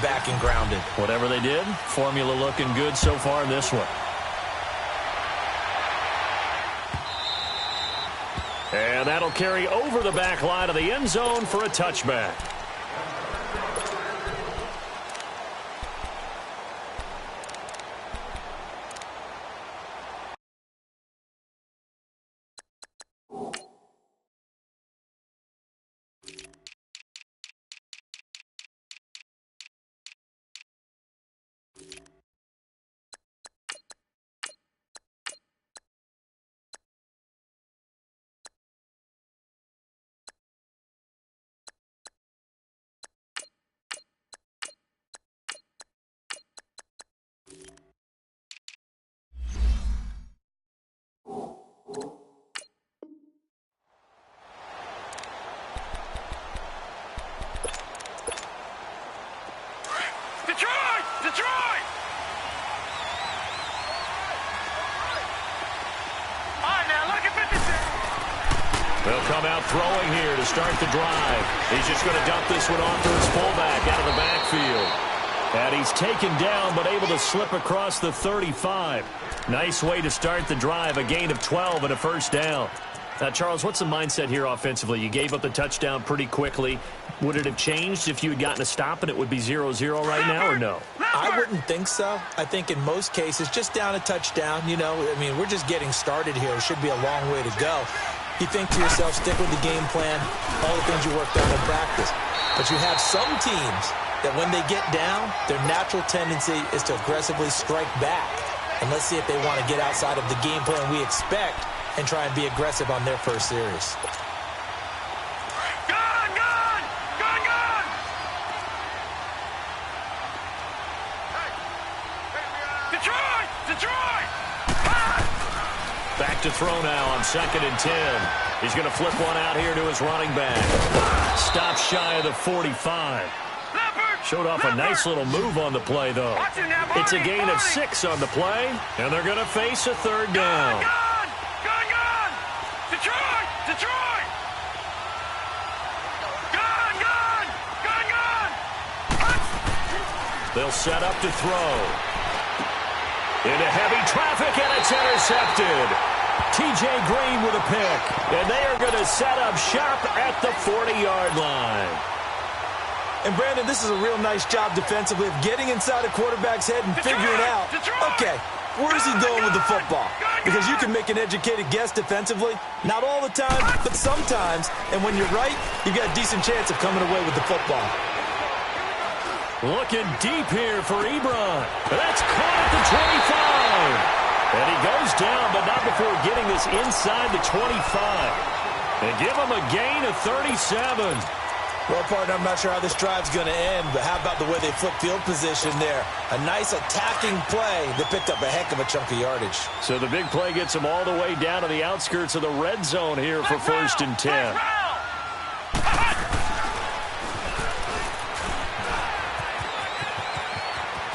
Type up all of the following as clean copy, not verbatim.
back and grounded. Whatever they did, formula looking good so far in this one. And that'll carry over the back line of the end zone for a touchback. Detroit! All right, now, look at 56. They'll come out throwing here to start the drive. He's just going to dump this one off to his fullback out of the backfield. And he's taken down but able to slip across the 35. Nice way to start the drive, a gain of 12 and a first down. Now, Charles, what's the mindset here offensively? You gave up the touchdown pretty quickly. Would it have changed if you had gotten a stop and it would be 0-0 right now, or no? I wouldn't think so. I think in most cases, just down a touchdown, you know, I mean, we're just getting started here. It should be a long way to go. You think to yourself, stick with the game plan, all the things you worked on in practice. But you have some teams that when they get down, their natural tendency is to aggressively strike back. And let's see if they want to get outside of the game plan we expect and try and be aggressive on their first series. Detroit! Back to throw now on 2nd and 10. He's going to flip one out here to his running back. Stop shy of the 45. Showed off a nice little move on the play, though. It's a gain of 6 on the play, and they're going to face a third down. Gun! Detroit! Gun! They'll set up to throw. Into heavy traffic, and it's intercepted. T.J. Green with a pick, and they are going to set up shop at the 40-yard line. And, Brandon, this is a real nice job defensively of getting inside a quarterback's head and figuring out, okay, where is he going with the football? Because you can make an educated guess defensively, not all the time, but sometimes. And when you're right, you've got a decent chance of coming away with the football. Looking deep here for Ebron. That's caught at the 25. And he goes down, but not before getting this inside the 25. And give him a gain of 37. Well, partner, I'm not sure how this drive's going to end, but how about the way they flip field position there? A nice attacking play that picked up a heck of a chunk of yardage. So the big play gets him all the way down to the outskirts of the red zone here for 1st and 10.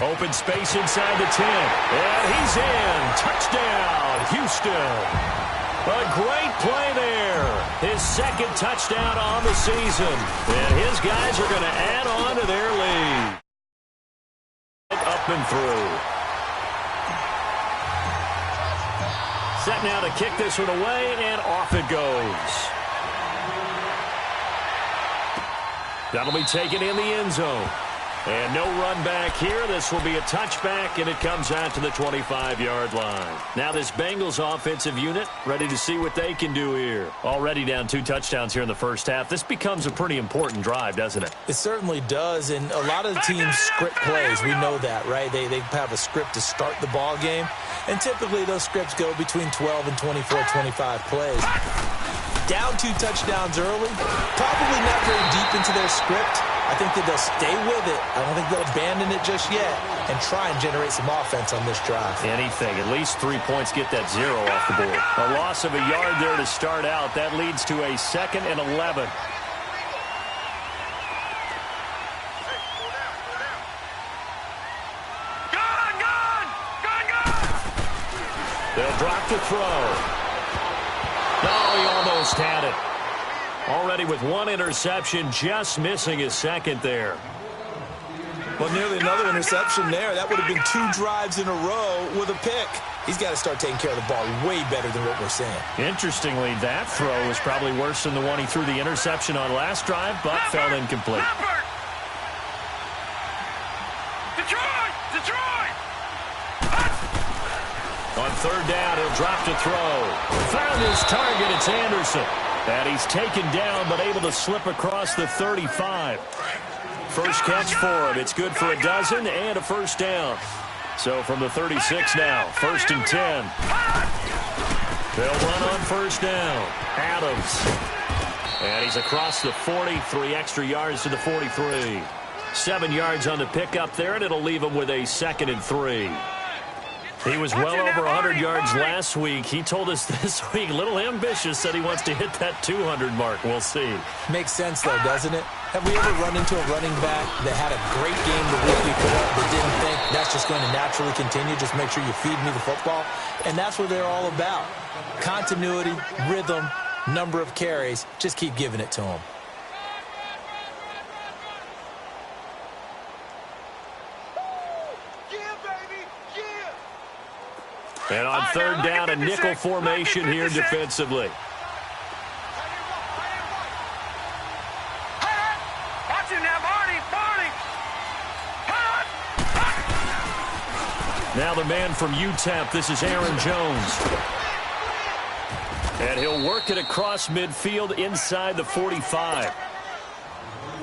Open space inside the 10. And he's in. Touchdown, Houston. A great play there. His 2nd touchdown on the season. And his guys are going to add on to their lead. Up and through. Set now to kick this one away, and off it goes. That'll be taken in the end zone. And no run back here. This will be a touchback, and it comes out to the 25-yard line. Now this Bengals offensive unit ready to see what they can do here. Already down 2 touchdowns here in the first half. This becomes a pretty important drive, doesn't it? It certainly does, and a lot of the teams script plays. We know that, right? They have a script to start the ball game, and typically those scripts go between 12 and 24, 25 plays. Down 2 touchdowns early, probably not very deep into their script. I think that they'll stay with it. I don't think they'll abandon it just yet and try and generate some offense on this drive. Anything. At least 3 points get that 0 off the board. A loss of a yard there to start out. That leads to a 2nd and 11. They'll drop to throw. Oh, he almost had it. Already with 1 interception, just missing his 2nd there. Well, nearly another interception there. That would have been 2 drives in a row with a pick. He's got to start taking care of the ball way better than what we're seeing. Interestingly, that throw was probably worse than the one he threw the interception on last drive, but fell incomplete. Detroit! On third down, he'll drop to throw. Found his target. It's Anderson. And he's taken down, but able to slip across the 35. First catch for him. It's good for a dozen and a first down. So from the 36 now, 1st and 10. They'll run on first down. Adams. And he's across the 40, 3 extra yards to the 43. 7 yards on the pickup there, and it'll leave him with a 2nd and 3. He was well over 100 yards last week. He told us this week, a little ambitious, said he wants to hit that 200 mark. We'll see. Makes sense, though, doesn't it? Have we ever run into a running back that had a great game the week before but didn't think that's just going to naturally continue? Just make sure you feed me the football. And that's what they're all about. Continuity, rhythm, number of carries. Just keep giving it to them. And on third down, a nickel formation here defensively. Watch him now, Barney! Now the man from UTEP, this is Aaron Jones. And he'll work it across midfield inside the 45.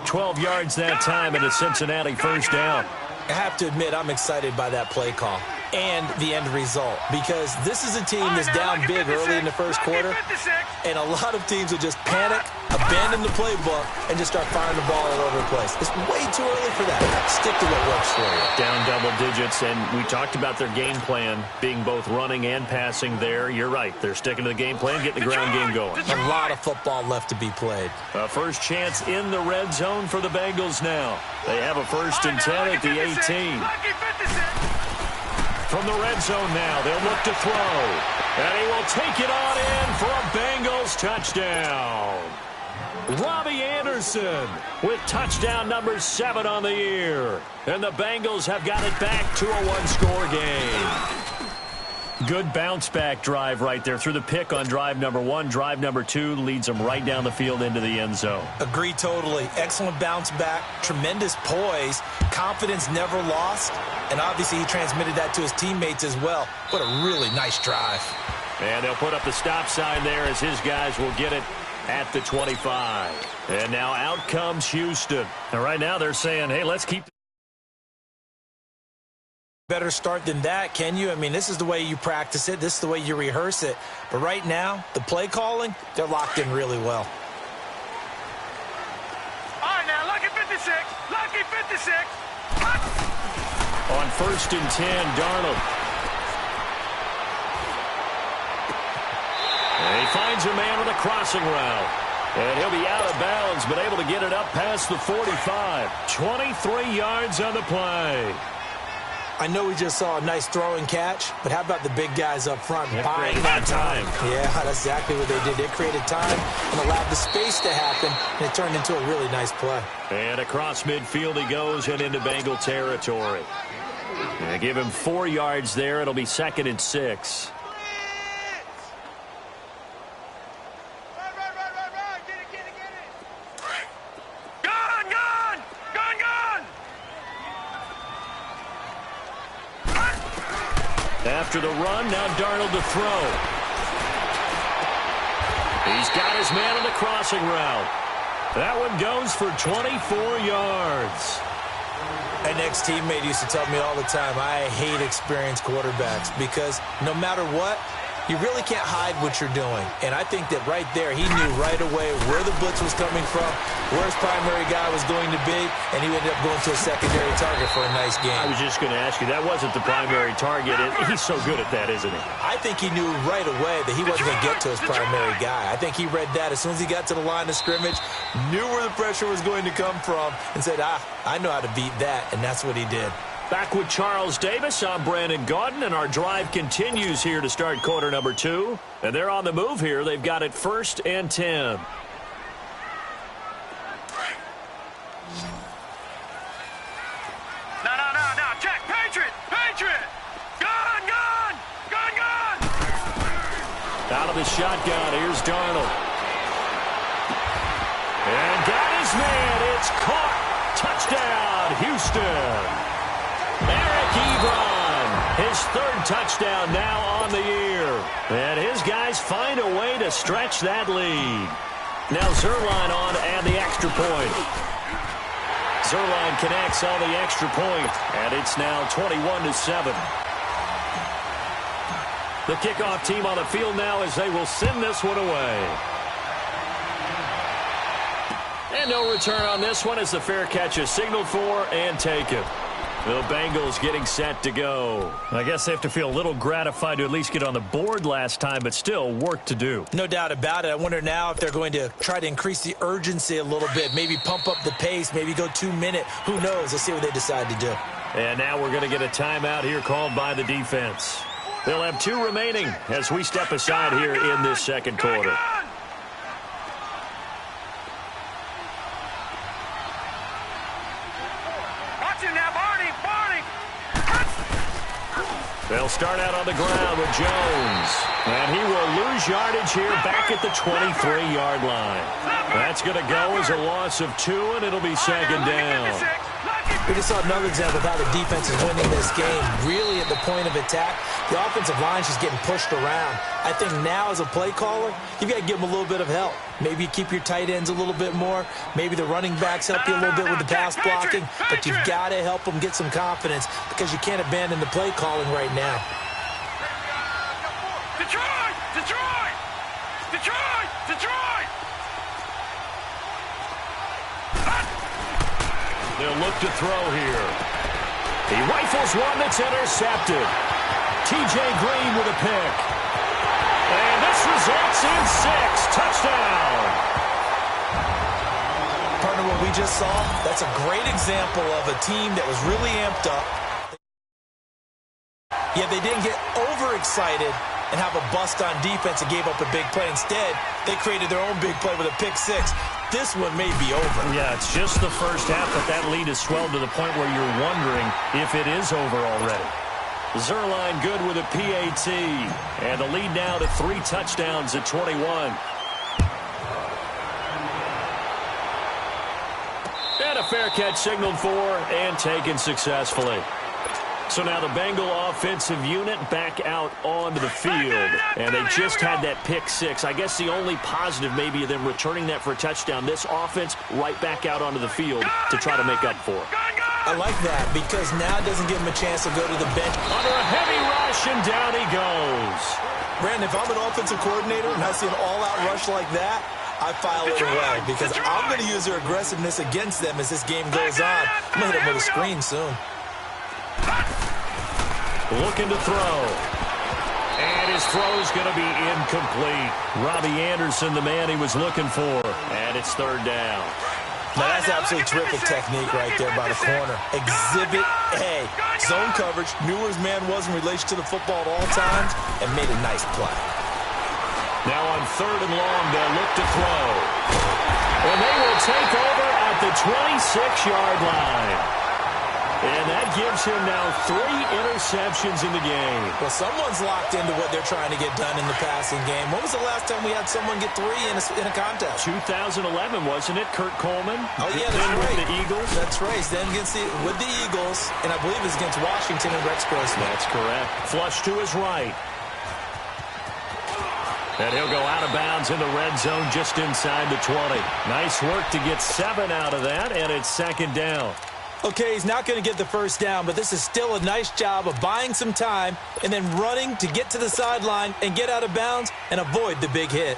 12 yards that time and a Cincinnati first down. I have to admit, I'm excited by that play call and the end result, because this is a team that's down big early in the first quarter, and a lot of teams will just panic, abandon the playbook, and just start firing the ball all over the place. It's way too early for that. Stick to what works for you. Down double digits, and we talked about their game plan being both running and passing there. You're right. They're sticking to the game plan, getting the ground game going. A lot of football left to be played. A first chance in the red zone for the Bengals now. They have a 1st and 10 at the 18. From the red zone now, they'll look to throw. And he will take it on in for a Bengals touchdown. Robbie Anderson with touchdown number 7 on the year. And the Bengals have got it back to a 1-score game. Good bounce-back drive right there through the pick on drive number 1. Drive number 2 leads them right down the field into the end zone. Agree totally. Excellent bounce back, tremendous poise, confidence never lost, and obviously he transmitted that to his teammates as well. What a really nice drive. And they'll put up the stop sign there as his guys will get it at the 25. And now out comes Houston. And right now they're saying, hey, let's keep better start than that, can you? I mean, this is the way you practice it. This is the way you rehearse it. But right now, the play calling, they're locked in really well. All right, now, lucky 56. Lucky 56. On 1st and 10, Darnold. And he finds a man with a crossing route. And he'll be out of bounds, but able to get it up past the 45. 23 yards on the play. I know we just saw a nice throwing catch, but how about the big guys up front buying that time? Yeah, that's exactly what they did. They created time and allowed the space to happen, and it turned into a really nice play. And across midfield he goes and into Bengal territory. And give him 4 yards there. It'll be 2nd and 6. After the run, now Darnold to throw. He's got his man on the crossing route. That one goes for 24 yards. An ex-teammate used to tell me all the time, I hate experienced quarterbacks because no matter what, you really can't hide what you're doing. And I think that right there, he knew right away where the blitz was coming from, where his primary guy was going to be, and he ended up going to a secondary target for a nice game. I was just going to ask you, that wasn't the primary target. He's so good at that, isn't he? I think he knew right away that he wasn't going to get to his primary guy. I think he read that as soon as he got to the line of scrimmage, knew where the pressure was going to come from, and said, I know how to beat that, and that's what he did. Back with Charles Davis, I'm Brandon Gaudin, and our drive continues here to start quarter number 2. And they're on the move here. They've got it 1st and 10. the shotgun. Here's Darnold. And got his man. It's caught. Touchdown, Houston. Eric Ebron, his third touchdown now on the year. And his guys find a way to stretch that lead. Now Zuerlein on to add the extra point. Zuerlein connects on the extra point, and it's now 21-7. The kickoff team on the field now as they will send this one away. And no return on this one as the fair catch is signaled for and taken. The Bengals getting set to go. I guess they have to feel a little gratified to at least get on the board last time, but still work to do. No doubt about it. I wonder now if they're going to try to increase the urgency a little bit, maybe pump up the pace, maybe go 2 minute. Who knows? Let's see what they decide to do. And now we're going to get a timeout here called by the defense. They'll have 2 remaining as we step aside here in this second quarter. They'll start out on the ground with Jones. And he will lose yardage here back at the 23-yard line. That's going to go as a loss of 2, and it'll be second down. We just saw another example of how the defense is winning this game. Really at the point of attack, the offensive line's just getting pushed around. I think now as a play caller, you've got to give them a little bit of help. Maybe you keep your tight ends a little bit more. Maybe the running backs help you a little bit with the pass blocking. But you've got to help them get some confidence because you can't abandon the play calling right now. Detroit! Detroit! Detroit! Detroit! They'll look to throw here. He rifles one that's intercepted. T.J. Green with a pick. And this results in 6. Touchdown. Partner, what we just saw, that's a great example of a team that was really amped up. Yet they didn't get overexcited and have a bust on defense and gave up a big play. Instead, they created their own big play with a pick 6. This one may be over. Yeah, it's just the first half, but that lead has swelled to the point where you're wondering if it is over already. Zuerlein good with a PAT. And the lead now to 3 touchdowns at 21. And a fair catch signaled for and taken successfully. So now the Bengal offensive unit back out onto the field. And they just had that pick 6. I guess the only positive maybe of them returning that for a touchdown. This offense right back out onto the field to try to make up for it. I like that because now it doesn't give him a chance to go to the bench. Under a heavy rush, and down he goes. Brandon, if I'm an offensive coordinator and I see an all-out rush like that, I file it away because I'm going to use their aggressiveness against them as this game goes on. I'm going to hit them with a screen soon. Looking to throw. And his throw's going to be incomplete. Robbie Anderson, the man he was looking for. And it's 3rd down. Now that's absolutely terrific technique right there by the corner. Exhibit A. Zone coverage. Knew where his man was in relation to the football at all times and made a nice play. Now on 3rd and long, they'll look to throw. And they will take over at the 26-yard line. And that gives him now 3 interceptions in the game. Well, someone's locked into what they're trying to get done in the passing game. When was the last time we had someone get 3 in a contest? 2011, wasn't it? Kurt Coleman. Oh, yeah, that's right. With the Eagles. That's right. Then with the Eagles, and I believe it's against Washington and Rex Grossman. That's correct. Flush to his right. And he'll go out of bounds in the red zone just inside the 20. Nice work to get 7 out of that, and it's 2nd down. Okay, he's not going to get the first down, but this is still a nice job of buying some time and then running to get to the sideline and get out of bounds and avoid the big hit.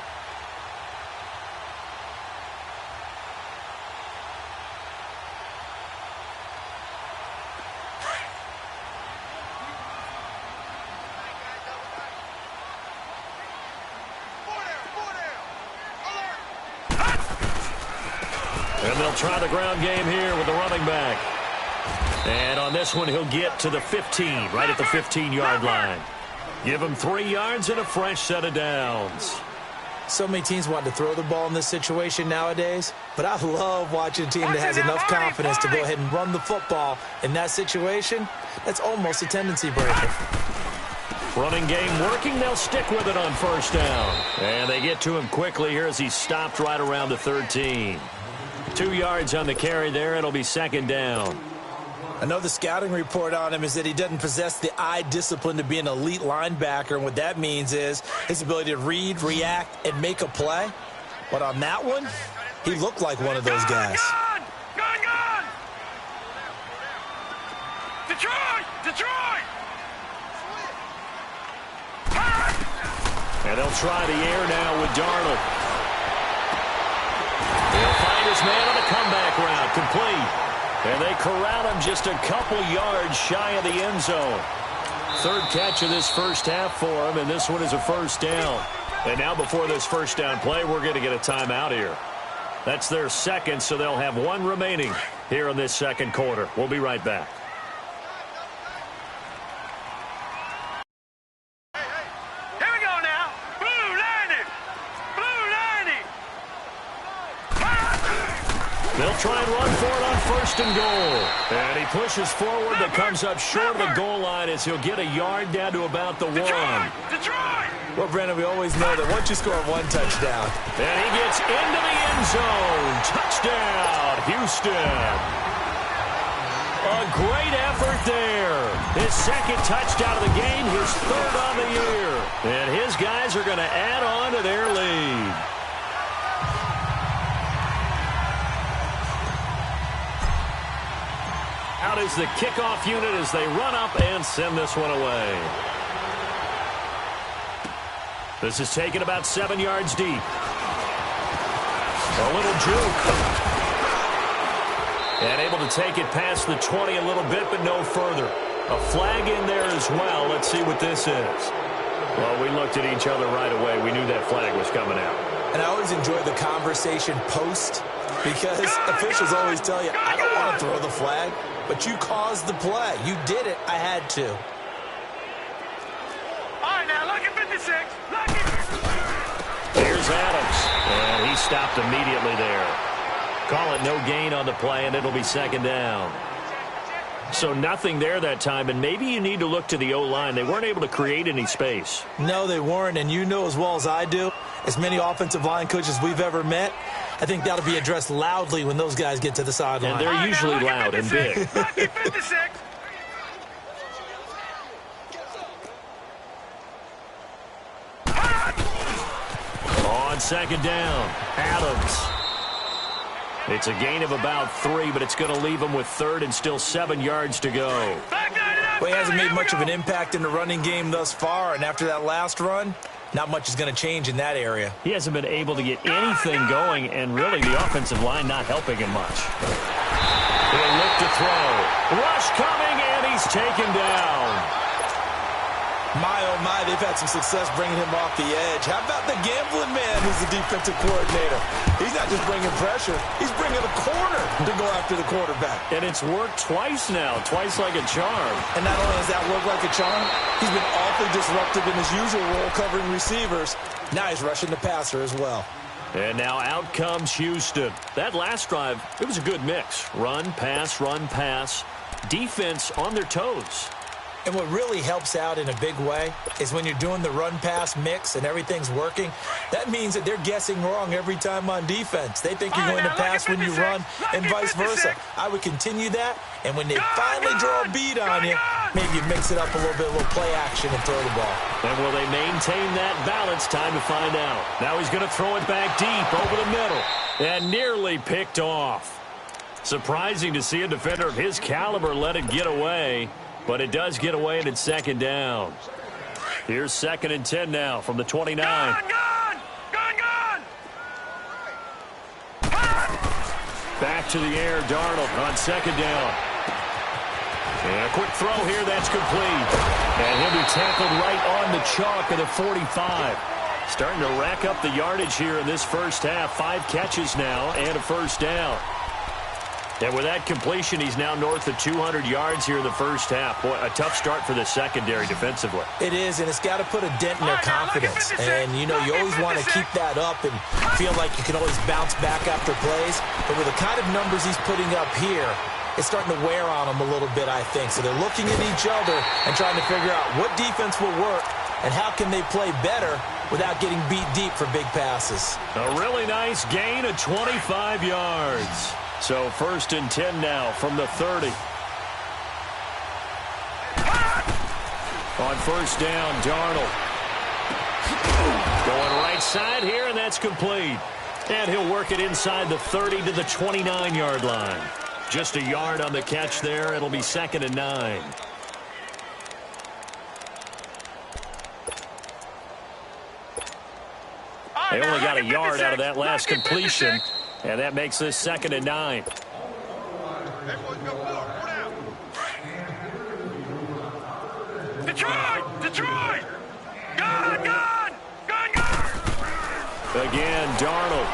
And they'll try the ground game here with the running back. And on this one, he'll get to the 15, right at the 15-yard line. Give him 3 yards and a fresh set of downs. So many teams want to throw the ball in this situation nowadays, but I love watching a team that has enough confidence to go ahead and run the football. In that situation, that's almost a tendency breaker. Running game working. They'll stick with it on first down. And they get to him quickly here as he's stopped right around the 13. 2 yards on the carry there. It'll be second down. I know the scouting report on him is that he doesn't possess the eye discipline to be an elite linebacker, and what that means is his ability to read, react, and make a play. But on that one, he looked like one of those guys. Gone! Detroit! And they'll try the air now with Darnold. He'll find his man on a comeback route, complete. And they corral him just a couple yards shy of the end zone. Third catch of this first half for him, and this one is a first down. And now before this first down play, we're going to get a timeout here. That's their second, so they'll have one remaining here in this second quarter. We'll be right back. Here we go now. Blue Liney. They'll try and run for it on first and goal. And he pushes forward, but comes up short of the goal line as he'll get a yard down to about the 1. Detroit! Well, Brandon, we always know that once you score one touchdown. And he gets into the end zone. Touchdown, Houston. A great effort there. His second touchdown of the game, his third on the year. And his guys are going to add on to their lead. Out is the kickoff unit as they run up and send this one away. This is taken about 7 yards deep. A little juke. And able to take it past the 20 a little bit, but no further. A flag in there as well. Let's see what this is. Well, we looked at each other right away. We knew that flag was coming out. And I always enjoy the conversation post because officials always tell you, I don't want to throw the flag, but you caused the play. You did it. I had to. All right, now, look at 56. Here's Adams. And he stopped immediately there. Call it no gain on the play, and it'll be second down. So nothing there that time, and maybe you need to look to the O-line. They weren't able to create any space. No, they weren't, and you know as well as I do, as many offensive line coaches we've ever met, I think that'll be addressed loudly when those guys get to the sideline. And they're usually loud and big. Lucky 56. On second down, Adams. It's a gain of about 3, but it's going to leave him with third and still 7 yards to go. Well, he hasn't made much of an impact in the running game thus far, and after that last run, not much is going to change in that area. He hasn't been able to get anything going, and really the offensive line not helping him much. He'll look to throw. Rush coming, and he's taken down. My, oh my, they've had some success bringing him off the edge. How about the gambling man who's the defensive coordinator? He's not just bringing pressure. He's bringing a corner to go after the quarterback. And it's worked twice now, twice like a charm. And not only has that worked like a charm, he's been awfully disruptive in his usual role covering receivers. Now he's rushing the passer as well. And now out comes Houston. That last drive, it was a good mix. Run, pass, defense on their toes. And what really helps out in a big way is when you're doing the run-pass mix and everything's working, that means that they're guessing wrong every time on defense. They think you're going to pass when you run and vice versa. I would continue that, and when they finally draw a beat on you, maybe you mix it up a little play action and throw the ball. And will they maintain that balance? Time to find out. Now he's going to throw it back deep over the middle and nearly picked off. Surprising to see a defender of his caliber let it get away. But it does get away, and it's second down. Here's 2nd and 10 now from the 29. Gone! Back to the air, Darnold on second down. And a quick throw here, that's complete. And he'll be tackled right on the chalk of the 45. Starting to rack up the yardage here in this first half. 5 catches now and a first down. And with that completion, he's now north of 200 yards here in the first half. Boy, a tough start for the secondary defensively. It is, and it's got to put a dent in their confidence. And, you know, you always want to keep that up and feel like you can always bounce back after plays. But with the kind of numbers he's putting up here, is starting to wear on them a little bit, I think. So they're looking at each other and trying to figure out what defense will work and how can they play better without getting beat deep for big passes. A really nice gain of 25 yards. So 1st and 10 now from the 30. On 1st down, Darnold. Going right side here, and that's complete. And he'll work it inside the 30 to the 29-yard line. Just a yard on the catch there. It'll be 2nd and 9. They only got a yard out of that last completion, and that makes this 2nd and 9. Detroit! Gone! Again, Darnold.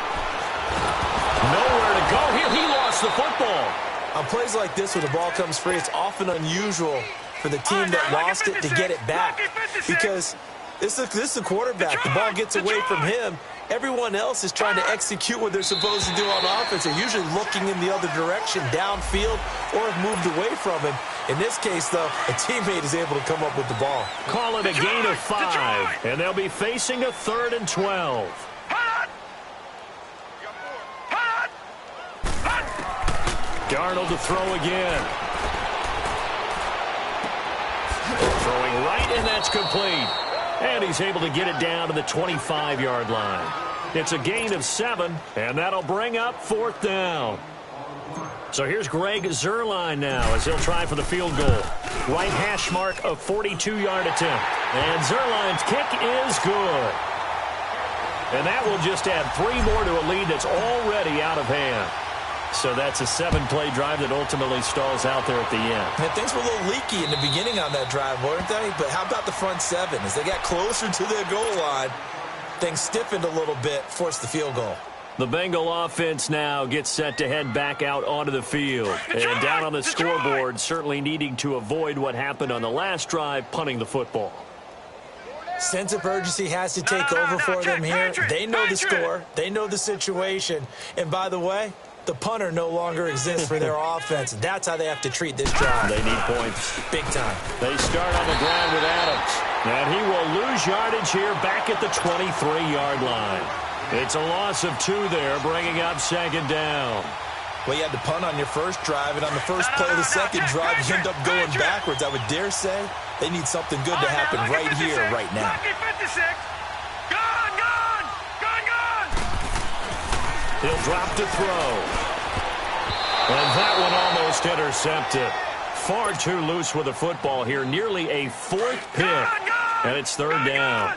Nowhere to go here. He lost the football. On plays like this where the ball comes free, it's often unusual for the team that lost it to get it back. Because this is a quarterback. The ball gets away from him. Everyone else is trying to execute what they're supposed to do on offense. They're usually looking in the other direction, downfield, or have moved away from him. In this case, though, a teammate is able to come up with the ball. Call it a gain of 5, and they'll be facing a 3rd and 12. Darnold to throw again. Throwing right, and that's complete. And he's able to get it down to the 25-yard line. It's a gain of 7, and that'll bring up 4th down. So here's Greg Zuerlein now as he'll try for the field goal. Right hash mark of 42-yard attempt. And Zuerlein's kick is good. And that will just add 3 more to a lead that's already out of hand. So that's a 7-play drive that ultimately stalls out there at the end. And things were a little leaky in the beginning on that drive, weren't they? But how about the front 7? As they got closer to their goal line, things stiffened a little bit, forced the field goal. The Bengal offense now gets set to head back out onto the field. And down on the scoreboard, certainly needing to avoid what happened on the last drive, punting the football. Sense of urgency has to take over for them here. They know the score. They know the situation. And by the way, the punter no longer exists for their offense. That's how they have to treat this drive. They need points. Big time. They start on the ground with Adams. And he will lose yardage here back at the 23-yard line. It's a loss of 2 there, bringing up 2nd down. Well, you had to punt on your first drive, and on the first play of the second drive, you end up going backwards. I would dare say they need something good to happen right here, right now. He'll drop to throw. And that one almost intercepted. Far too loose with the football here. Nearly a 4th pick. And it's 3rd down.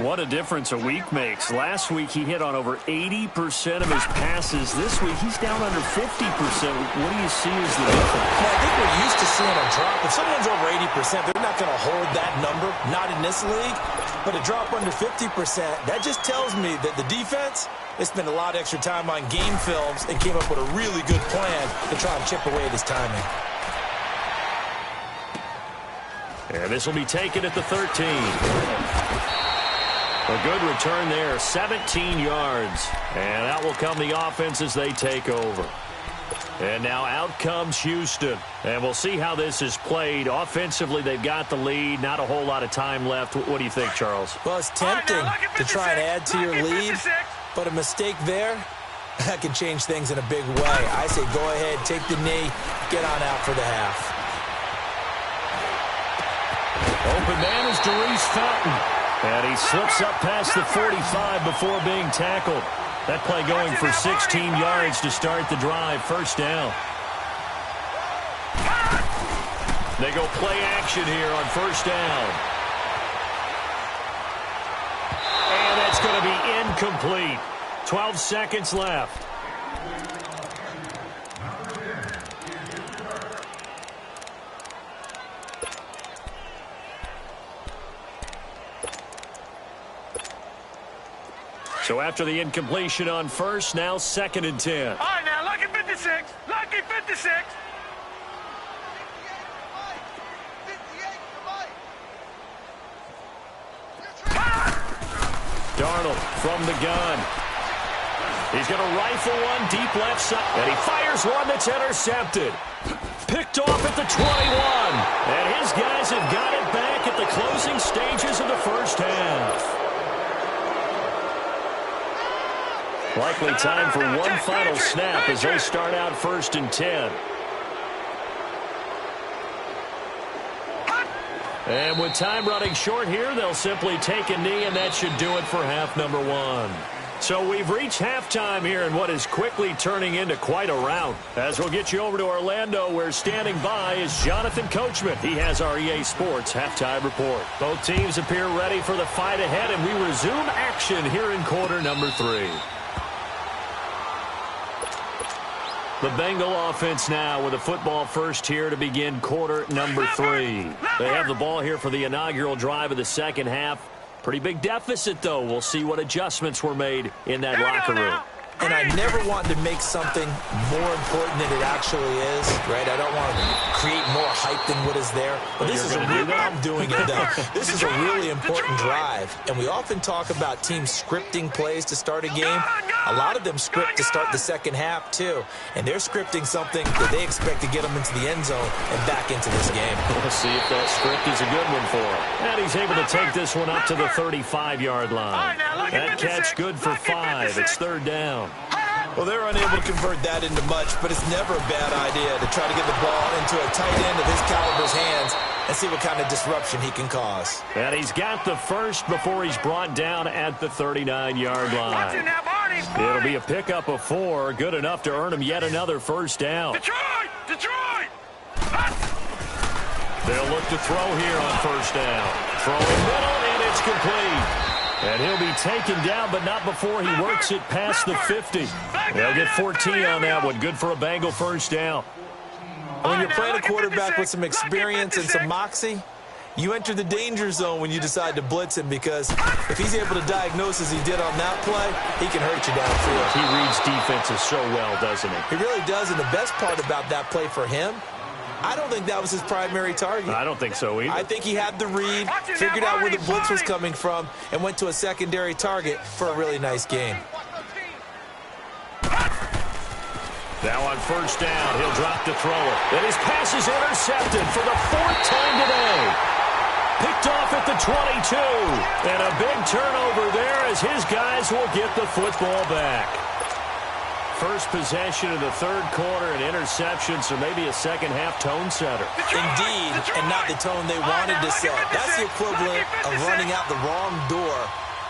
What a difference a week makes. Last week he hit on over 80% of his passes. This week he's down under 50%. What do you see as the difference? Well, I think we're used to seeing a drop. If someone's over 80%, they're not going to hold that number. Not in this league. But a drop under 50%, that just tells me that the defense, they spent a lot of extra time on game films and came up with a really good plan to try and chip away at his timing. And this will be taken at the 13. A good return there, 17 yards. And out will come the offense as they take over. And now out comes Houston. And we'll see how this is played. Offensively, they've got the lead. Not a whole lot of time left. What do you think, Charles? Well, it's tempting to try and add to your lead. But a mistake there, that can change things in a big way. I say go ahead, take the knee, get on out for the half. Open man is Darius Fountain. And he slips up past the 45 before being tackled. That play going for 16 yards to start the drive. 1st down. They go play action here on 1st down. And that's going to be incomplete. 12 seconds left. So after the incompletion on 1st, now 2nd and 10. All right, now, lucky 56. Lucky 56. Darnold from the gun. He's going to rifle one deep left side. And he fires one that's intercepted. Picked off at the 21. And his guys have got it back at the closing stages of the first half. Likely time for one final snap as they start out 1st and 10. And with time running short here, they'll simply take a knee, and that should do it for half number 1. So we've reached halftime here in what is quickly turning into quite a rout. As we'll get you over to Orlando, where standing by is Jonathan Coachman. He has our EA Sports halftime report. Both teams appear ready for the fight ahead, and we resume action here in quarter number 3. The Bengal offense now with a football first here to begin quarter number 3. They have the ball here for the inaugural drive of the second half. Pretty big deficit, though. We'll see what adjustments were made in that locker room. And I never want to make something more important than it actually is, right? I don't want to create more hype than what is there. But this is a real, I'm doing it, though. This is a really important drive. And we often talk about teams scripting plays to start a game. A lot of them script to start the second half, too. And they're scripting something that they expect to get them into the end zone and back into this game. We'll see if that script is a good one for him. And he's able to take this one up to the 35-yard line. That catch good for 5. It's 3rd down. Well, they're unable to convert that into much, but it's never a bad idea to try to get the ball into a tight end of his caliber's hands and see what kind of disruption he can cause. And he's got the first before he's brought down at the 39-yard line. It'll be a pickup of 4, good enough to earn him yet another first down. Detroit! They'll look to throw here on first down. Throwing middle, and it's complete. And he'll be taken down, but not before he works it past the 50. They'll get 14 on that one. Good for a Bengal first down. When you're playing a quarterback with some experience and some moxie, you enter the danger zone when you decide to blitz him, because if he's able to diagnose as he did on that play, he can hurt you downfield. He reads defenses so well, doesn't he? He really does, and the best part about that play for him, I don't think that was his primary target. I don't think so either. I think he had the read, figured out where the blitz was coming from, and went to a secondary target for a really nice game. Now on first down, he'll drop to throw it. And his pass is intercepted for the 4th time today. Picked off at the 22. And a big turnover there as his guys will get the football back. First possession of the 3rd quarter, an interception, so maybe a second-half tone setter. Indeed, and not the tone they wanted to set. That's the equivalent of running out the wrong door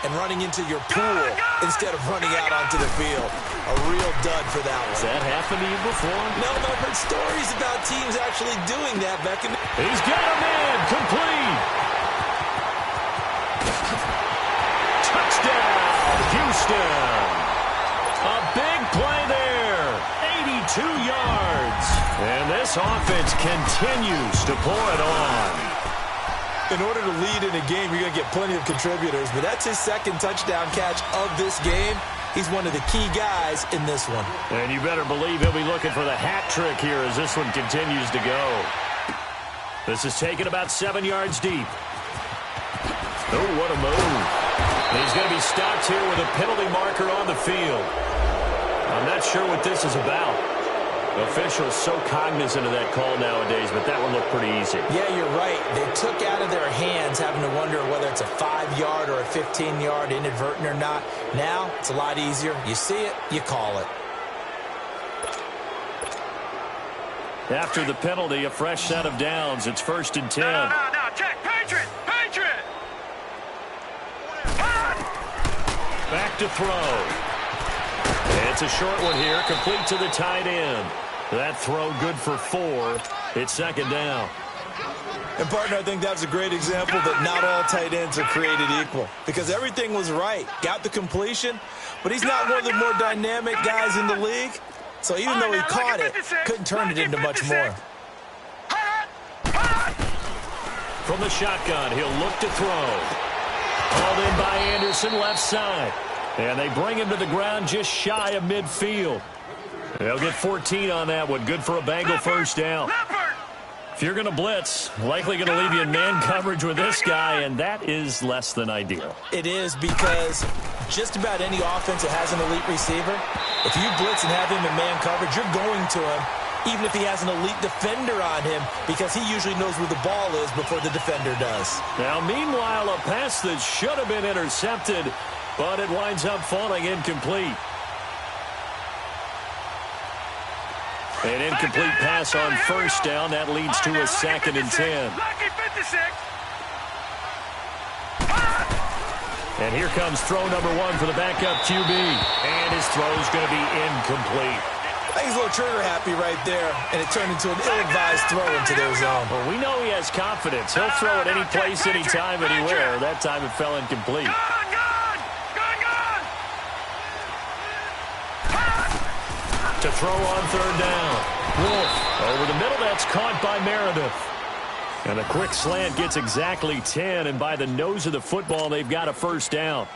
and running into your pool instead of running out onto the field. A real dud for that one. Has that happened to you before? No, but I've heard stories about teams actually doing that back in the... He's got him in, complete. Touchdown, Houston. A big play there, 82 yards. And this offense continues to pour it on. In order to lead in a game, you're going to get plenty of contributors, but that's his 2nd touchdown catch of this game. He's one of the key guys in this one. And you better believe he'll be looking for the hat trick here as this one continues to go. This is taken about 7 yards deep. Oh, what a move. And he's going to be stopped here with a penalty marker on the field. I'm not sure what this is about. Officials so cognizant of that call nowadays, but that one looked pretty easy. Yeah, you're right. They took out of their hands having to wonder whether it's a 5-yard or a 15-yard inadvertent or not. Now, it's a lot easier. You see it, you call it. After the penalty, a fresh set of downs. It's 1st and 10. No, check. Patriot! Back to throw. It's a short one here, complete to the tight end. That throw good for 4. It's 2nd down. And, partner, I think that's a great example that not all tight ends are created equal, because everything was right. Got the completion, but he's not one of the more dynamic guys in the league. So even though he caught it, couldn't turn it into much more. From the shotgun, he'll look to throw. Called in by Anderson, left side. And they bring him to the ground just shy of midfield. They'll get 14 on that one. Good for a Bengal first down. If you're going to blitz, likely going to leave you in man coverage with this guy, and that is less than ideal. It is, because just about any offense that has an elite receiver, if you blitz and have him in man coverage, you're going to him, even if he has an elite defender on him, because he usually knows where the ball is before the defender does. Now, meanwhile, a pass that should have been intercepted, but it winds up falling incomplete. An incomplete pass on first down. That leads to a 2nd and 10. Lucky 56. And here comes throw number 1 for the backup QB. And his throw is going to be incomplete. I think he's a little trigger happy right there, and it turned into an ill-advised throw into their zone. Well, we know he has confidence. He'll throw it any place, anytime, anywhere. That time it fell incomplete. To throw on third down. Wolf over the middle. That's caught by Meredith. And a quick slant gets exactly 10, and by the nose of the football, they've got a first down.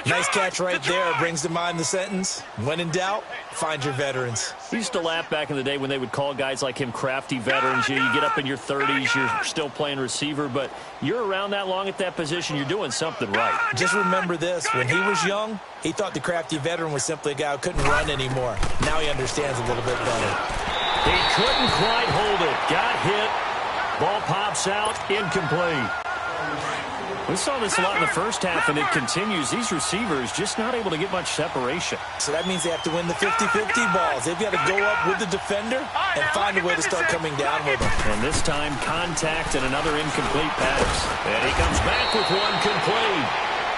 Nice catch right there. Brings to mind the sentence, when in doubt, find your veterans. We used to laugh back in the day when they would call guys like him crafty veterans. You get up in your 30s, you're still playing receiver, but you're around that long at that position, you're doing something right. Just remember this. When he was young, he thought the crafty veteran was simply a guy who couldn't run anymore. Now he understands a little bit better. He couldn't quite hold it. Got hit. Ball pops out. Incomplete. We saw this a lot in the first half, and it continues. These receivers just not able to get much separation. So that means they have to win the 50-50 balls. They've got to go up with the defender and find a way to start coming down with them. And this time, contact and another incomplete pass. And he comes back with one complete.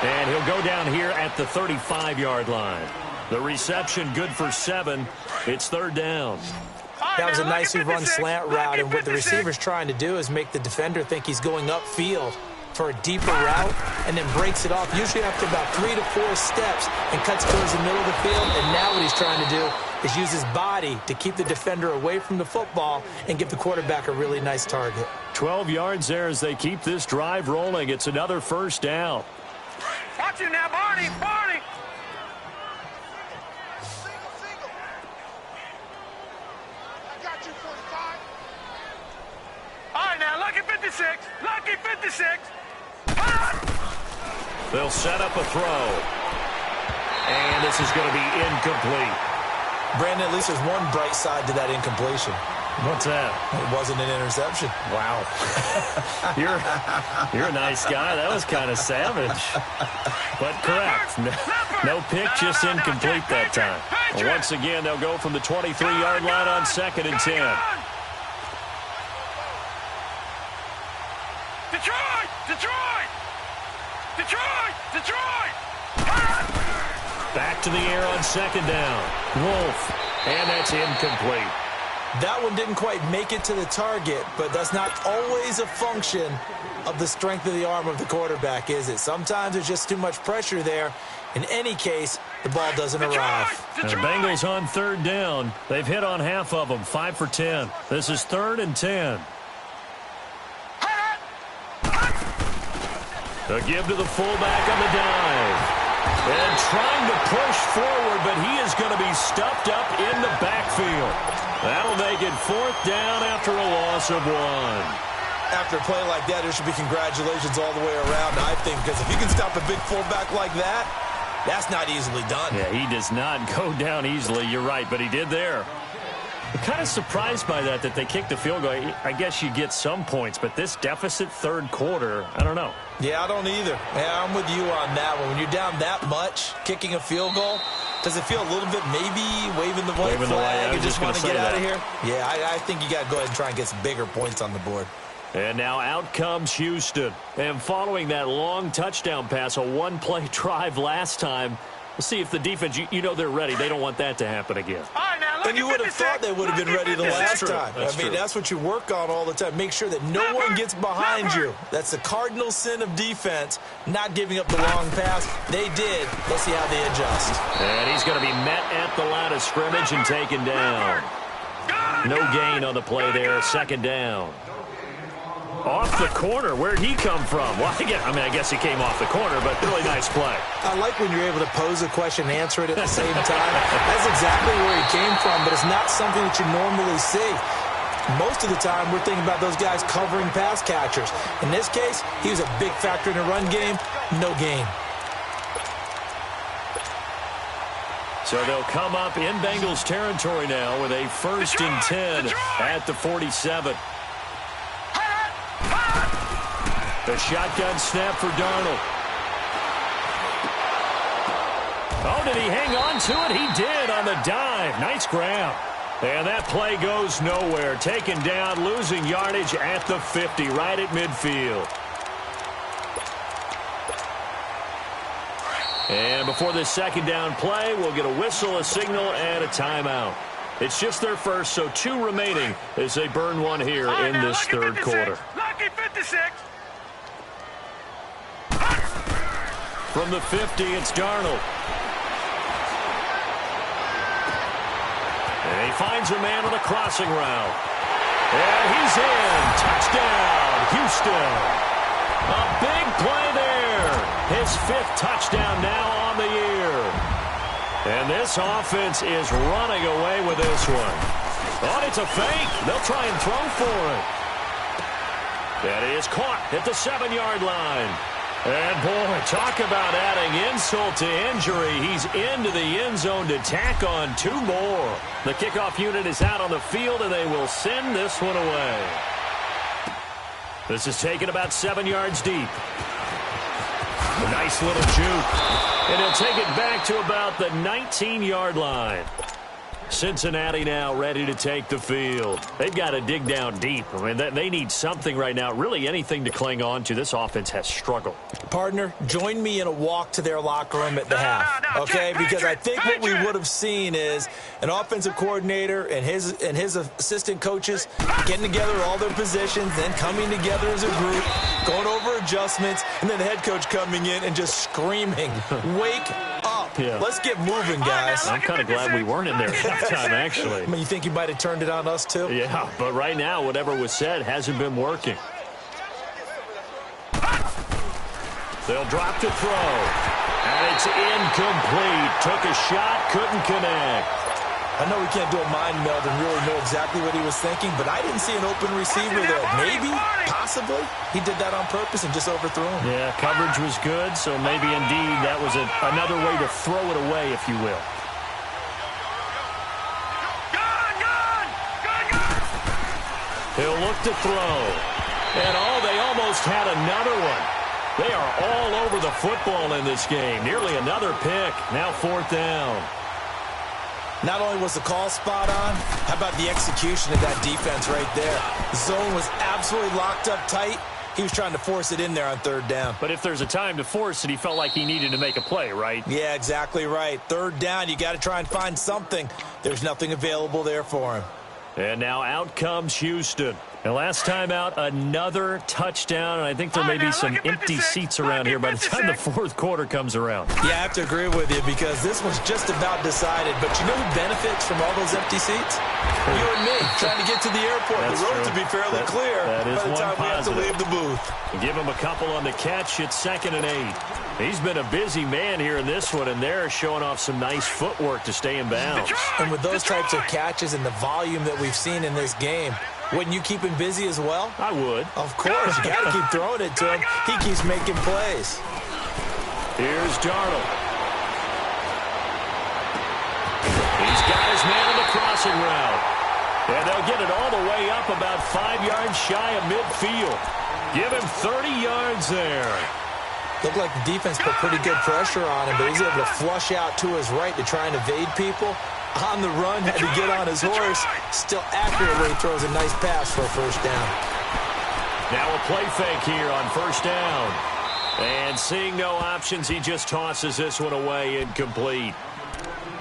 And he'll go down here at the 35-yard line. The reception good for 7. It's third down. That was a nicely run slant route, and what the receiver's trying to do is make the defender think he's going upfield for a deeper route, and then breaks it off, usually after about 3 to 4 steps, and cuts towards the middle of the field. And now what he's trying to do is use his body to keep the defender away from the football and give the quarterback a really nice target. 12 yards there as they keep this drive rolling. It's another first down. Watch him now, Barney. Barney. I got you, 45. All right, now, lucky 56. Lucky 56. They'll set up a throw. And this is going to be incomplete. Brandon, at least there's one bright side to that incompletion. What's that? It wasn't an interception. Wow. You're a nice guy. That was kind of savage. But correct. No pick, just incomplete that time. Well, once again, they'll go from the 23-yard line on 2nd and 10. Detroit! Detroit! Detroit! Detroit! Back to the air on 2nd down. Wolf. And that's incomplete. That one didn't quite make it to the target, but that's not always a function of the strength of the arm of the quarterback, is it? Sometimes there's just too much pressure there. In any case, the ball doesn't arrive. And the Bengals on 3rd down. They've hit on half of them, 5 for 10. This is 3rd and 10. A give to the fullback on the dive. And trying to push forward, but he is going to be stuffed up in the backfield. That'll make it 4th down after a loss of 1. After a play like that, there should be congratulations all the way around, I think, because if you can stop a big fullback like that, that's not easily done. Yeah, he does not go down easily, you're right, but he did there. I'm kind of surprised by that they kicked the field goal. I guess you get some points, but this deficit 3rd quarter, I don't know. Yeah, I don't either. Yeah, I'm with you on that one. When you're down that much, kicking a field goal, does it feel a little bit maybe waving the white flag and just want to get out of here? Yeah, I think you got to go ahead and try and get some bigger points on the board. And now out comes Houston. And following that long touchdown pass, a one-play drive last time, we'll see if the defense, you know they're ready. They don't want that to happen again. And you would have thought they would have been ready the last time. I mean, that's what you work on all the time. Make sure that no one gets behind you. That's the cardinal sin of defense, not giving up the long pass. They did. Let's see how they adjust. And he's going to be met at the line of scrimmage and taken down. No gain on the play there. 2nd down. Off the corner. Where'd he come from? Well, I guess he came off the corner, but really nice play. I like when you're able to pose a question and answer it at the same time. That's exactly where he came from, but it's not something that you normally see. Most of the time, we're thinking about those guys covering pass catchers. In this case, he was a big factor in the run game. No gain. So they'll come up in Bengals territory now with a 1st and 10 at the 47. The shotgun snap for Darnold. Oh, did he hang on to it? He did on the dive. Nice grab. And that play goes nowhere. Taken down, losing yardage at the 50, right at midfield. And before this 2nd down play, we'll get a whistle, a signal, and a timeout. It's just their first, so 2 remaining as they burn one here in this 3rd quarter. Lucky 56. From the 50, it's Darnold. And he finds a man on a crossing route. And he's in. Touchdown, Houston. A big play there. His 5th touchdown now on the year. And this offense is running away with this one. Oh, it's a fake. They'll try and throw for it. That is caught at the 7-yard line. And, boy, talk about adding insult to injury. He's into the end zone to tack on 2 more. The kickoff unit is out on the field, and they will send this one away. This is taken about 7 yards deep. A nice little juke. And he'll take it back to about the 19-yard line. Cincinnati now ready to take the field. They've got to dig down deep. I mean, they need something right now, really anything to cling on to. This offense has struggled. Partner, join me in a walk to their locker room at the half, okay? Because I think what we would have seen is an offensive coordinator and his assistant coaches getting together all their positions, then coming together as a group, going over adjustments, and then the head coach coming in and just screaming, wake up. Yeah. Let's get moving, guys. I'm kind of glad we weren't in there at that time, actually. I mean, you think you might have turned it on us, too? Yeah, but right now, whatever was said hasn't been working. They'll drop to throw. And it's incomplete. Took a shot, couldn't connect. I know we can't do a mind meld and really know exactly what he was thinking, but I didn't see an open receiver there. Maybe, possibly, he did that on purpose and just overthrew him. Yeah, coverage was good, so maybe indeed that was another way to throw it away, if you will. He'll look to throw. And they almost had another one. They are all over the football in this game. Nearly another pick. Now 4th down. Not only was the call spot on, how about the execution of that defense right there? The zone was absolutely locked up tight. He was trying to force it in there on 3rd down. But if there's a time to force it, he felt like he needed to make a play, right? Yeah, exactly right. 3rd down, you got to try and find something. There's nothing available there for him. And now out comes Houston. And last time out, another touchdown, and I think there may be some empty seats around here by the time the 4th quarter comes around. Yeah, I have to agree with you because this one's just about decided. But you know who benefits from all those empty seats? You and me, trying to get to the airport. That's the road true. to be fairly clear that is by the time we have to leave the booth. Give him a couple on the catch. It's 2nd and 8. He's been a busy man here in this one, and they're showing off some nice footwork to stay in bounds. And with those types of catches and the volume that we've seen in this game, wouldn't you keep him busy as well? I would. Of course. You got to keep throwing it to him. He keeps making plays. Here's Darnold. He's got his man on the crossing route. And they'll get it all the way up about 5 yards shy of midfield. Give him 30 yards there. Looked like the defense put pretty good pressure on him, but he's able to flush out to his right to try and evade people. On the run, had to get on his horse. Still accurately throws a nice pass for a 1st down. Now a play fake here on 1st down. And seeing no options, he just tosses this one away incomplete.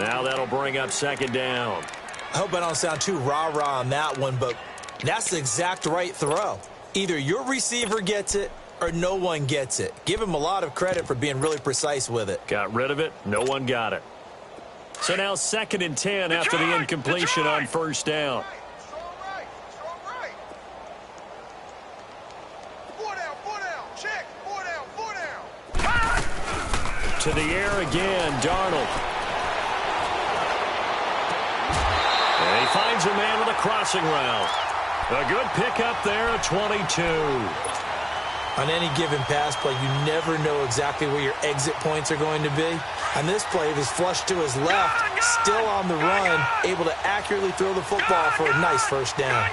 Now that'll bring up 2nd down. I hope I don't sound too rah-rah on that one, but that's the exact right throw. Either your receiver gets it or no one gets it. Give him a lot of credit for being really precise with it. Got rid of it. No one got it. So now 2nd and 10 after the incompletion on 1st down. To the air again, Darnold. And he finds a man with a crossing route. A good pickup there at 22. On any given pass play, you never know exactly where your exit points are going to be. On this play, he was flushed to his left. still on the run, able to accurately throw the football for a nice first down.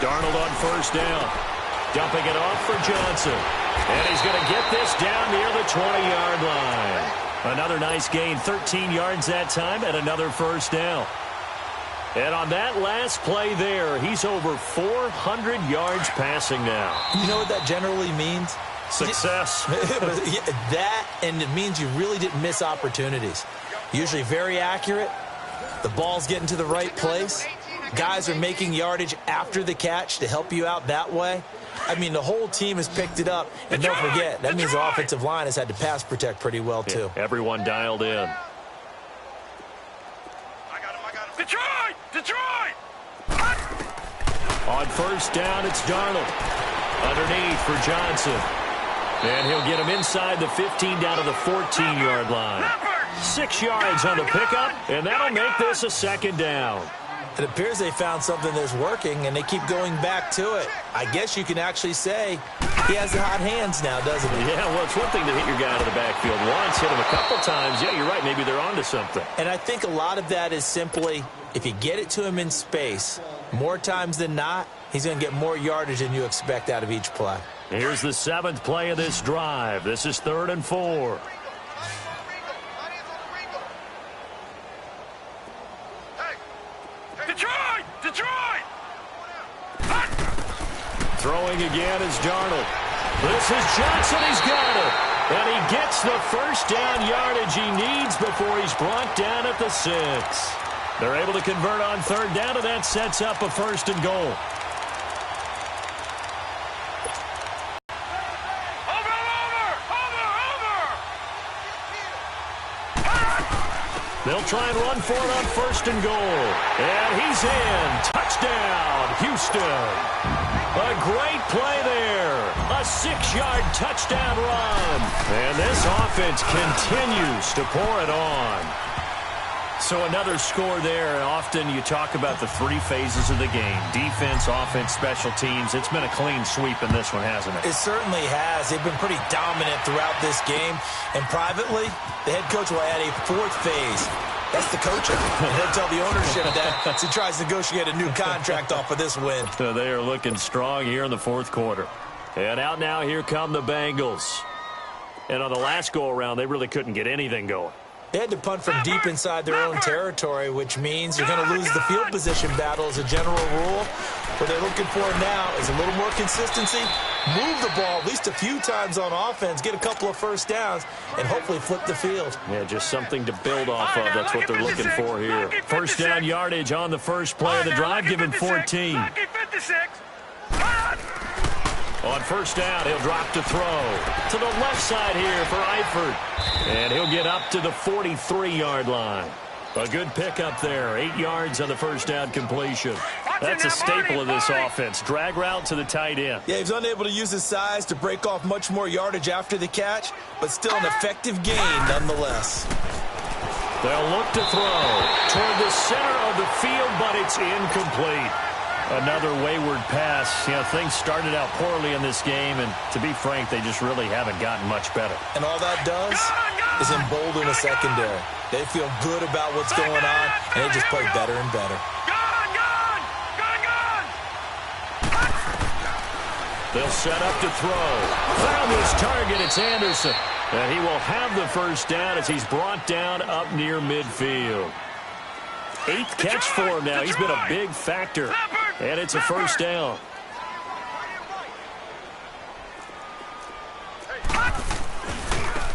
Darnold on first down. Dumping it off for Johnson. And he's going to get this down near the 20-yard line. Another nice gain, 13 yards that time, and another first down. And on that last play there, he's over 400 yards passing now. You know what that generally means? Success. That, and it means you really didn't miss opportunities. Usually very accurate. The ball's getting to the right place. Guys are making yardage after the catch to help you out that way. I mean, the whole team has picked it up. And don't forget, that means the offensive line has had to pass protect pretty well, too. Yeah, everyone dialed in. Detroit! Detroit! On first down, it's Darnold. Underneath for Johnson. And he'll get him inside the 15 down to the 14-yard line. 6 yards on the pickup, and that'll make this a second down. It appears they found something that's working, and they keep going back to it. I guess you can actually say he has the hot hands now, doesn't he? Yeah, well, it's one thing to hit your guy out of the backfield once, hit him a couple times. Yeah, you're right. Maybe they're onto something. And I think a lot of that is simply if you get it to him in space, more times than not, he's going to get more yardage than you expect out of each play. Here's the 7th play of this drive. This is 3rd and 4. Detroit! Detroit! Throwing again is Darnold. This is Johnson. He's got it. And he gets the first down yardage he needs before he's brought down at the 6. They're able to convert on 3rd down, and that sets up a 1st and goal. They'll try and run for it on 1st and goal. And he's in. Touchdown, Houston. A great play there. A 6-yard touchdown run. And this offense continues to pour it on. So another score there. Often you talk about the 3 phases of the game. Defense, offense, special teams. It's been a clean sweep in this one, hasn't it? It certainly has. They've been pretty dominant throughout this game. And privately, the head coach will add a 4th phase. That's the coaching. He'll tell the ownership that as he tries to negotiate a new contract off of this win. So they are looking strong here in the 4th quarter. And out now, here come the Bengals. And on the last go-around, they really couldn't get anything going. They had to punt from deep inside their own territory, which means you're going to lose the field position battle as a general rule. What they're looking for now is a little more consistency, move the ball at least a few times on offense, get a couple of first downs, and hopefully flip the field. Yeah, just something to build off of. That's what they're looking for here. First down yardage on the first play of the drive. Give him 14. On first down, he'll drop to throw. To the left side here for Eifert. And he'll get up to the 43-yard line. A good pickup there. 8 yards on the first down completion. That's a staple of this offense. Drag route to the tight end. Yeah, he's unable to use his size to break off much more yardage after the catch, but still an effective gain nonetheless. They'll look to throw toward the center of the field, but it's incomplete. Another wayward pass. You know, things started out poorly in this game, and to be frank, they just really haven't gotten much better. And all that does is embolden the secondary. They feel good about what's going on, and they just play better and better. They'll set up to throw. Found his target. It's Anderson. And he will have the first down as he's brought down up near midfield. 8th catch for him now. He's been a big factor. And it's a first down.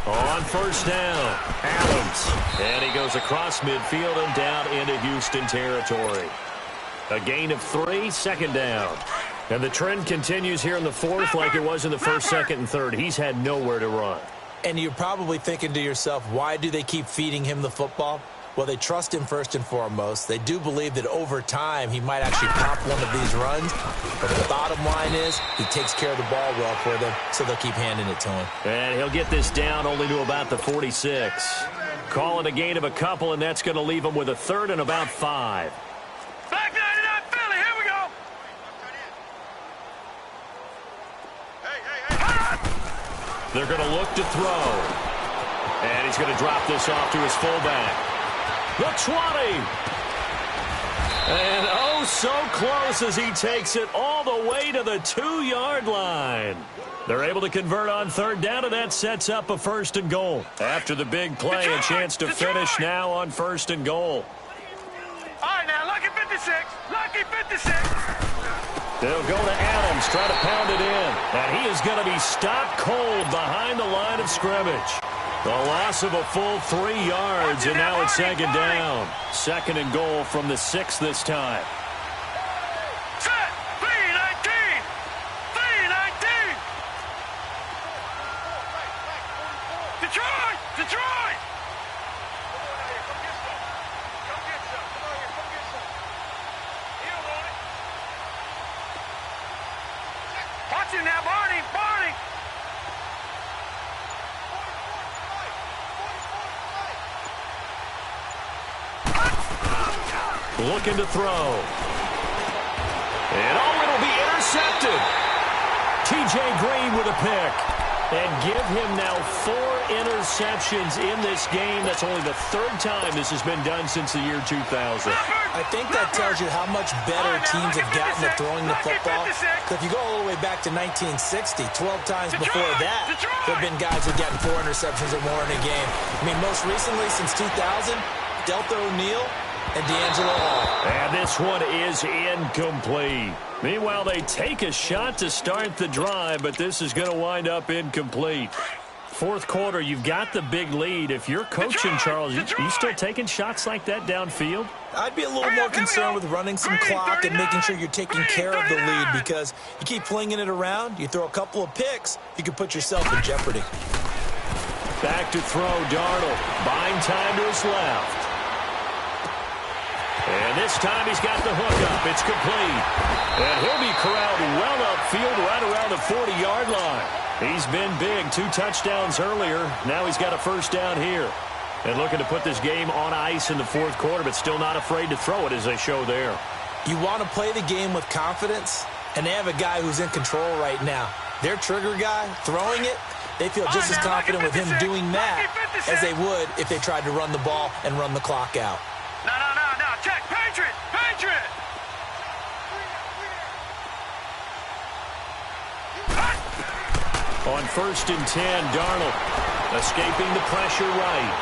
On first down, Adams. And he goes across midfield and down into Houston territory. A gain of 3, 2nd down. And the trend continues here in the 4th like it was in the 1st, 2nd, and 3rd. He's had nowhere to run. And you're probably thinking to yourself, why do they keep feeding him the football? Well, they trust him first and foremost. They do believe that over time he might actually pop one of these runs. But the bottom line is he takes care of the ball well for them, so they'll keep handing it to him. And he'll get this down only to about the 46. Call it a gain of a couple, and that's going to leave him with a 3rd and about 5. Back 99 Philly, here we go. They're going to look to throw. And he's going to drop this off to his fullback. The 20. And oh, so close as he takes it all the way to the 2-yard line. They're able to convert on third down, and that sets up a first and goal. After the big play, a chance to finish now on first and goal. All right, now, lucky 56. Lucky 56. They'll go to Adams, try to pound it in. And he is going to be stopped cold behind the line of scrimmage. The loss of a full 3 yards, and now it's second down. Second and goal from the 6 this time. Set. 3-19. 3-19. Detroit. Detroit. Come get some. Come on here. Come get some. You don't want it. Watch it now, Barney. Barney. Looking to throw. And oh, it'll be intercepted. T.J. Green with a pick. And give him now 4 interceptions in this game. That's only the 3rd time this has been done since the year 2000. I think that tells you how much better teams have gotten at throwing the football. If you go all the way back to 1960, 12 times before that, there have been guys who have gotten 4 interceptions or more in a game. I mean, most recently, since 2000, Delta O'Neal and D'Angelo Hall. And this one is incomplete. Meanwhile, they take a shot to start the drive, but this is going to wind up incomplete. Fourth quarter, you've got the big lead. If you're coaching, Charles, you still taking shots like that downfield? I'd be a little more concerned with running some clock and making sure you're taking care of the lead, because you keep flinging it around, you throw a couple of picks, you can put yourself in jeopardy. Back to throw, Darnold. Buying time to his left. And this time he's got the hook up. It's complete. And he'll be corralled well upfield right around the 40-yard line. He's been big. 2 touchdowns earlier. Now he's got a first down here. And looking to put this game on ice in the fourth quarter, but still not afraid to throw it as they show there. You want to play the game with confidence, and they have a guy who's in control right now. Their trigger guy, throwing it, they feel just as confident with him doing that as they would if they tried to run the ball and run the clock out. No. Check. Patriot. Patriot. On first and 10, Darnold escaping the pressure right.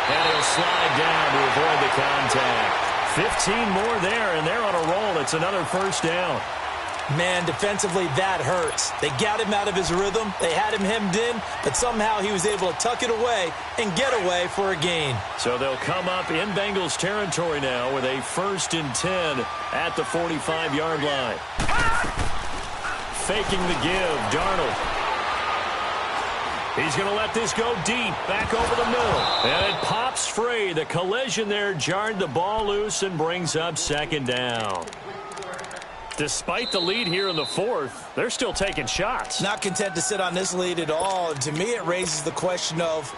And he'll slide down to avoid the contact. 15 more there, and they're on a roll. It's another first down. Man, defensively, that hurts. They got him out of his rhythm. They had him hemmed in, but somehow he was able to tuck it away and get away for a gain. So they'll come up in Bengals territory now with a first and 10 at the 45-yard line. Faking the give, Darnold. He's going to let this go deep, back over the middle. And it pops free. The collision there jarred the ball loose and brings up second down. Despite the lead here in the fourth, they're still taking shots. Not content to sit on this lead at all. And to me, it raises the question of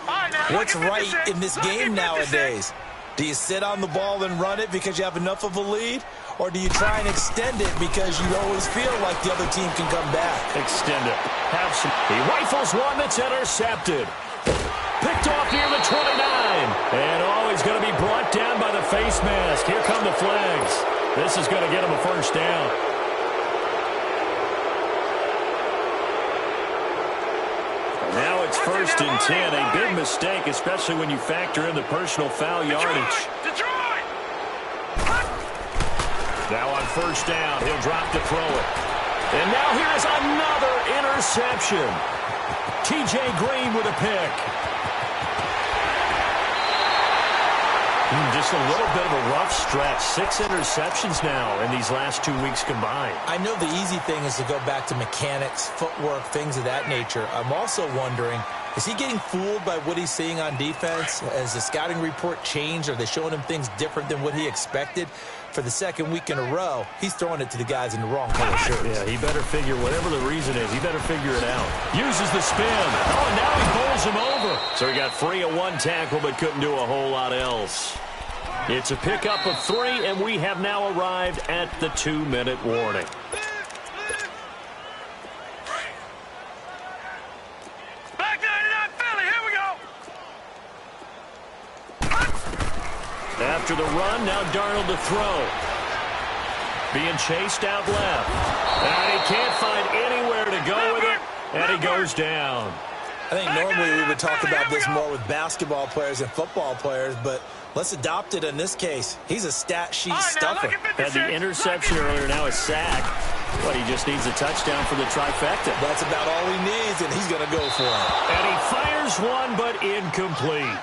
what's right in this game nowadays. Do you sit on the ball and run it because you have enough of a lead? Or do you try and extend it because you always feel like the other team can come back? Extend it. Have some. He rifles one that's intercepted. Picked off near the 29. And oh, he's going to be brought down by the face mask. Here come the flags. This is going to get him a first down. Now it's first and 10. A big mistake, especially when you factor in the personal foul yardage. Detroit! Now on first down, he'll drop to throw it. And now here is another interception. T.J. Green with a pick. Just a little bit of a rough stretch. 6 interceptions now in these last 2 weeks combined. I know the easy thing is to go back to mechanics, footwork, things of that nature. I'm also wondering, is he getting fooled by what he's seeing on defense? Has the scouting report changed? Are they showing him things different than what he expected? For the second week in a row, he's throwing it to the guys in the wrong color shirts. Yeah, he better figure, whatever the reason is, he better figure it out. Uses the spin. Oh, and now he bowls him over. So he got free of 1 tackle but couldn't do a whole lot else. It's a pickup of 3, and we have now arrived at the 2-minute warning. Back 99 Philly, here we go. After the run, now Darnold to throw. Being chased out left. And he can't find anywhere to go with it, and he goes down. I think normally we would talk about this more with basketball players and football players, but let's adopt it in this case. He's a stat sheet stuffer. Had the interception earlier, now a sack. But he just needs a touchdown for the trifecta. That's about all he needs, and he's going to go for it. And he fires one, but incomplete.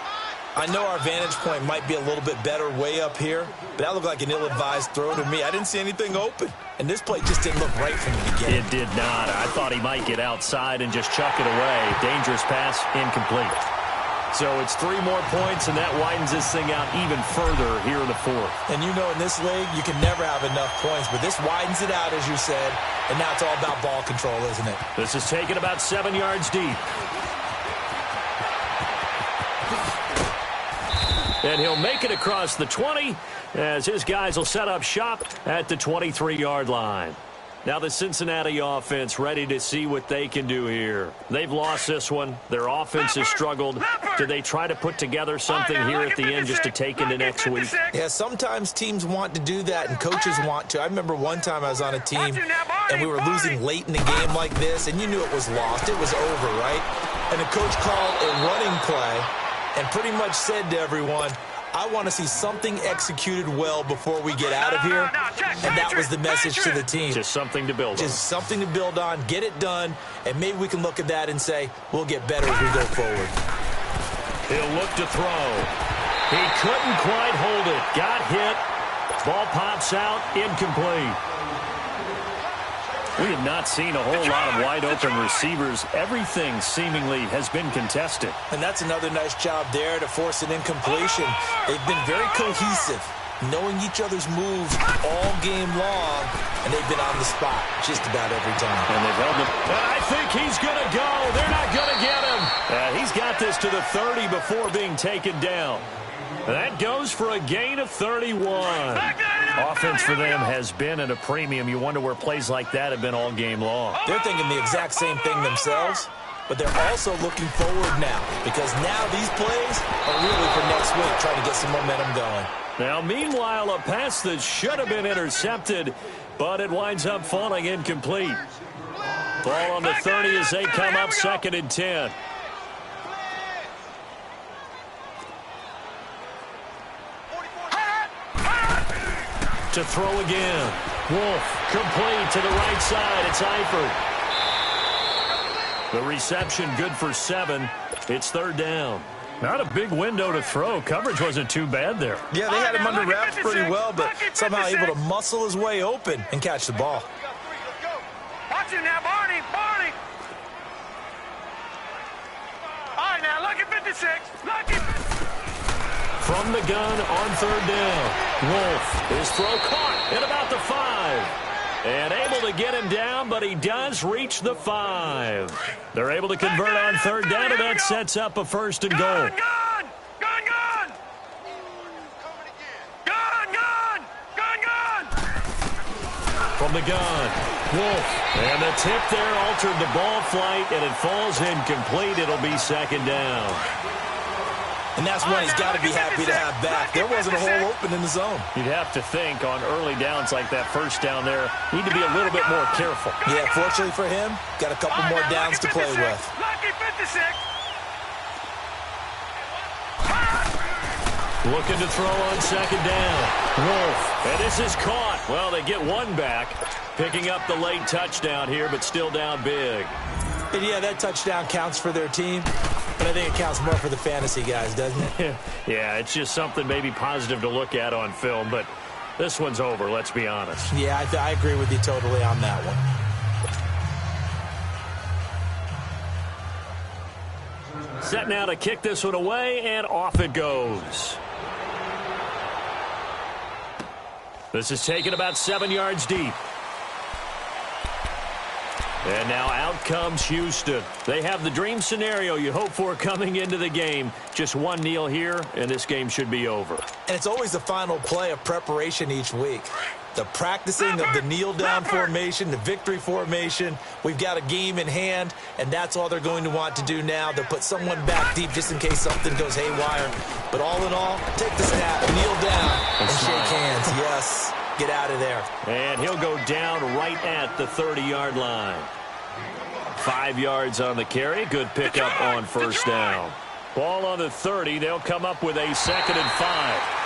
I know our vantage point might be a little bit better way up here, but that looked like an ill-advised throw to me. I didn't see anything open, and this play just didn't look right from the beginning. It did not. I thought he might get outside and just chuck it away. Dangerous pass, incomplete. So it's 3 more points, and that widens this thing out even further here in the 4th. And you know in this league, you can never have enough points, but this widens it out, as you said, and now it's all about ball control, isn't it? This is taken about 7 yards deep. And he'll make it across the 20 as his guys will set up shop at the 23-yard line. Now the Cincinnati offense ready to see what they can do here. They've lost this one. Their offense has struggled. Do they try to put together something here at the end just to take into next week? Yeah, sometimes teams want to do that and coaches want to. I remember one time I was on a team and we were losing late in the game like this, and you knew it was lost. It was over, right? And the coach called a running play and pretty much said to everyone, I want to see something executed well before we get out of here. And that was the message to the team. Just something to build on. Just something to build on, get it done, and maybe we can look at that and say, we'll get better as we go forward. He'll look to throw. He couldn't quite hold it. Got hit. Ball pops out, incomplete. We have not seen a whole lot of wide-open receivers. Everything seemingly has been contested. And that's another nice job there to force an incompletion. They've been very cohesive, knowing each other's moves all game long, and they've been on the spot just about every time. And they've held him. And I think he's going to go. They're not going to get him. He's got this to the 30 before being taken down. That goes for a gain of 31. Offense for them has been at a premium. You wonder where plays like that have been all game long. They're thinking the exact same thing themselves, but they're also looking forward now, because now these plays are really for next week, trying to get some momentum going. Now, meanwhile, a pass that should have been intercepted, but it winds up falling incomplete. Ball on the 30 as they come up 2nd and 10. To throw again. Wolf complete to the right side. It's Eifert. The reception good for 7. It's 3rd down. Not a big window to throw. Coverage wasn't too bad there. Yeah, they had him under wraps pretty well, but somehow able to muscle his way open and catch the ball. Watch him now, Barney. Barney. All right, now, lucky 56. Lucky. From the gun on 3rd down. Wolf, his throw caught at about the 5. And able to get him down, but he does reach the 5. They're able to convert on 3rd down, and that sets up a 1st and goal. Gun, gun, gun, gun. Gun, gun, gun, gun. From the gun, Wolf. And the tip there altered the ball flight, and it falls incomplete. It'll be 2nd down. And that's one he's got to be happy to have back. There wasn't a hole open in the zone. You'd have to think on early downs like that 1st down there, need to be a little bit more careful. Yeah, fortunately for him, got a couple more downs to play with. Lucky 56. Looking to throw on 2nd down. Wolf. And this is caught. Well, they get one back. Picking up the late touchdown here, but still down big. And yeah, that touchdown counts for their team, but I think it counts more for the fantasy guys, doesn't it? Yeah, it's just something maybe positive to look at on film, but this one's over, let's be honest. Yeah, I agree with you totally on that one. Set now to kick this one away, and off it goes. This is taken about 7 yards deep. And now out comes Houston. They have the dream scenario you hope for coming into the game. Just one kneel here, and this game should be over. And it's always the final play of preparation each week. The practicing of the kneel-down formation, the victory formation. We've got a game in hand, and that's all they're going to want to do now. They'll put someone back deep just in case something goes haywire. But all in all, take the snap, kneel down, and shake hands. Yes. Get out of there. And he'll go down right at the 30-yard line. 5 yards on the carry. Good pickup on first down. Ball on the 30. They'll come up with a 2nd and 5.